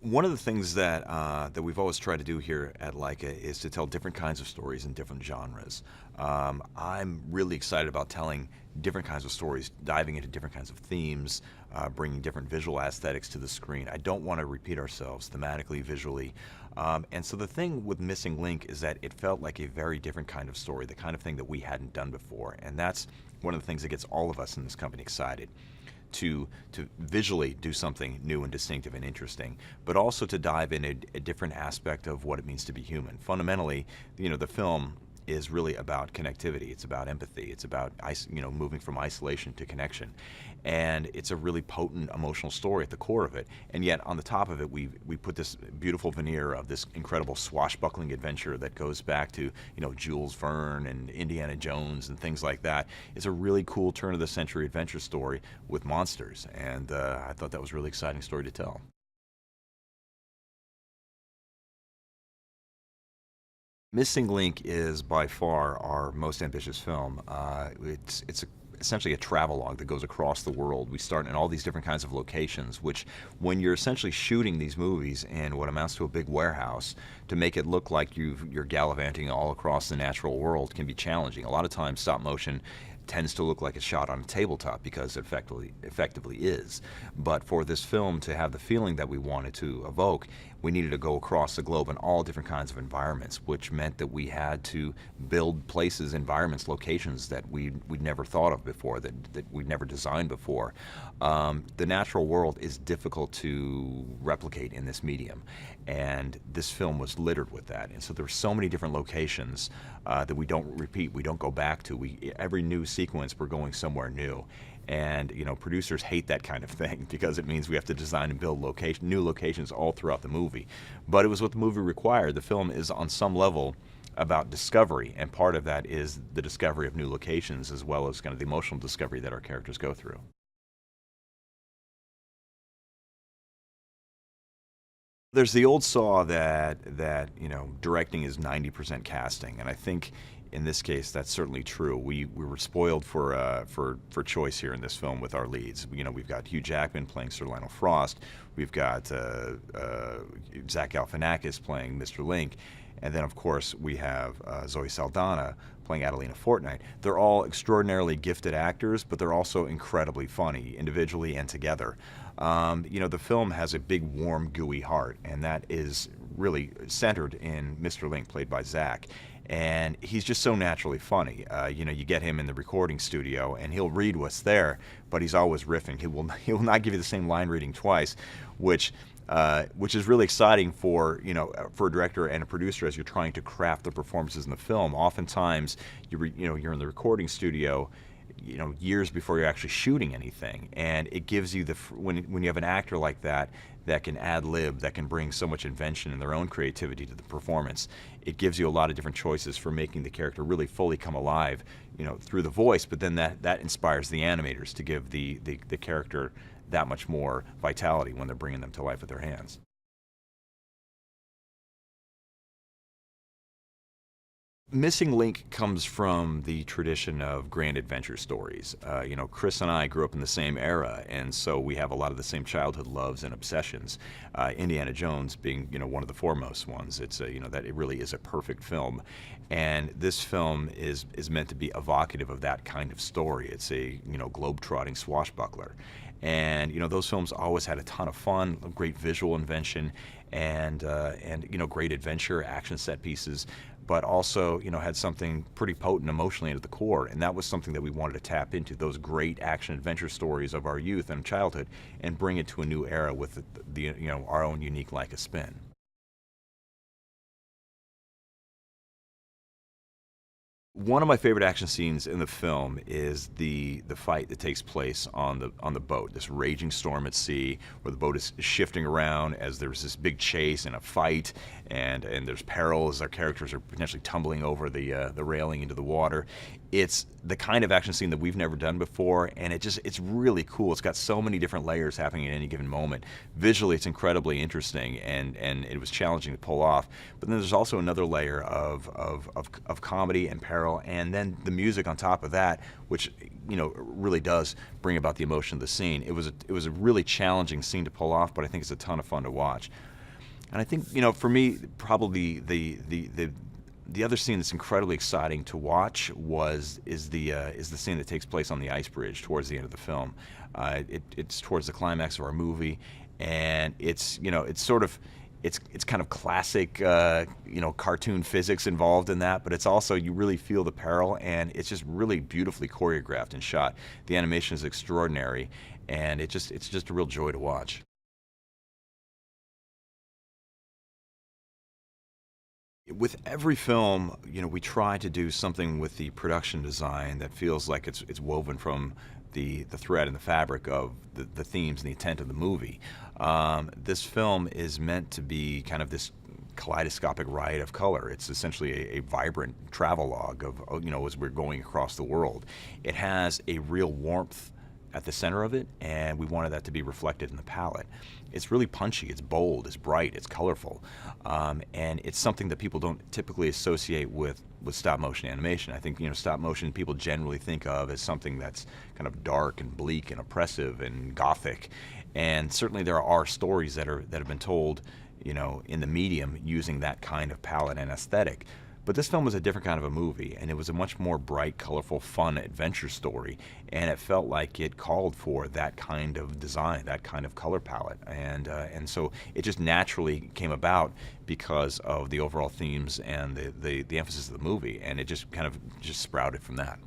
One of the things that we've always tried to do here at Laika is to tell different kinds of stories in different genres. I'm really excited about telling different kinds of stories, diving into different kinds of themes, bringing different visual aesthetics to the screen. I don't want to repeat ourselves thematically, visually. And so the thing with Missing Link is that it felt like a very different kind of story, the kind of thing that we hadn't done before. And that's one of the things that gets all of us in this company excited. To visually do something new and distinctive and interesting, but also to dive in a different aspect of what it means to be human. Fundamentally, the film is really about connectivity. It's about empathy. It's about moving from isolation to connection, and it's a really potent emotional story at the core of it. And yet, on the top of it, we put this beautiful veneer of this incredible swashbuckling adventure that goes back to Jules Verne and Indiana Jones and things like that. It's a really cool turn of the century adventure story with monsters, and I thought that was a really exciting story to tell. Missing Link is by far our most ambitious film. Essentially a travelogue that goes across the world. We start in all these different kinds of locations, which when you're essentially shooting these movies in what amounts to a big warehouse, to make it look like you're gallivanting all across the natural world can be challenging. A lot of times stop motion tends to look like it's shot on a tabletop because it effectively is. But for this film to have the feeling that we wanted to evoke, we needed to go across the globe in all different kinds of environments, which meant that we had to build places, environments, locations that we'd never thought of before, that we'd never designed before. The natural world is difficult to replicate in this medium, and this film was littered with that. And so there were so many different locations that we don't repeat, we don't go back to. Every new sequence, we're going somewhere new. And producers hate that kind of thing because it means we have to design and build new locations all throughout the movie. But it was what the movie required. The film is on some level about discovery, and part of that is the discovery of new locations as well as kind of the emotional discovery that our characters go through. There's the old saw that directing is 90% casting, and I think in this case that's certainly true. We were spoiled for choice here in this film with our leads. We've got Hugh Jackman playing Sir Lionel Frost. We've got Zach Galifianakis playing Mr. Link, and then of course we have Zoe Saldana playing Adelina Fortnight. They're all extraordinarily gifted actors, but they're also incredibly funny, individually and together. The film has a big, warm, gooey heart, and that is really centered in Mr. Link, played by Zach. And he's just so naturally funny. You get him in the recording studio, and he'll read what's there, but he's always riffing. He will not give you the same line reading twice, which is really exciting for a director and a producer as you're trying to craft the performances in the film. Oftentimes, you're in the recording studio, years before you're actually shooting anything, and it gives you when you have an actor like that can ad lib, that can bring so much invention and their own creativity to the performance. It gives you a lot of different choices for making the character really fully come alive, through the voice. But then that inspires the animators to give the character that much more vitality when they're bringing them to life with their hands. Missing Link comes from the tradition of grand adventure stories. Chris and I grew up in the same era, and so we have a lot of the same childhood loves and obsessions. Indiana Jones being, one of the foremost ones. It's that it really is a perfect film, and this film is meant to be evocative of that kind of story. It's a globe-trotting swashbuckler, and those films always had a ton of fun, great visual invention, and great adventure action set pieces, but also had something pretty potent emotionally at the core. And that was something that we wanted to tap into, those great action adventure stories of our youth and childhood, and bring it to a new era with our own unique Laika spin. One of my favorite action scenes in the film is the fight that takes place on the boat. This raging storm at sea, where the boat is shifting around as there's this big chase and a fight, and there's peril as our characters are potentially tumbling over the railing into the water. It's the kind of action scene that we've never done before, and it's really cool. It's got so many different layers happening at any given moment. Visually, it's incredibly interesting, and it was challenging to pull off. But then there's also another layer of comedy and peril, and then the music on top of that, which really does bring about the emotion of the scene. It was a really challenging scene to pull off, but I think it's a ton of fun to watch. And I think, for me, probably the other scene that's incredibly exciting to watch is the scene that takes place on the ice bridge towards the end of the film. It's towards the climax of our movie, and it's kind of classic, cartoon physics involved in that, but it's also, you really feel the peril, and it's just really beautifully choreographed and shot. The animation is extraordinary, and it's just a real joy to watch. With every film, we try to do something with the production design that feels like it's woven from the thread and the fabric of the themes and the intent of the movie. This film is meant to be kind of this kaleidoscopic riot of color. It's essentially a vibrant travelogue of, as we're going across the world. It has a real warmth at the center of it, and we wanted that to be reflected in the palette. It's really punchy, it's bold, it's bright, it's colorful, and it's something that people don't typically associate with stop motion animation. I think, stop motion people generally think of as something that's kind of dark and bleak and oppressive and gothic, and certainly there are stories that have been told, in the medium using that kind of palette and aesthetic. But this film was a different kind of a movie, and it was a much more bright, colorful, fun adventure story, and it felt like it called for that kind of design, that kind of color palette, and so it just naturally came about because of the overall themes and the emphasis of the movie, and it just kind of just sprouted from that.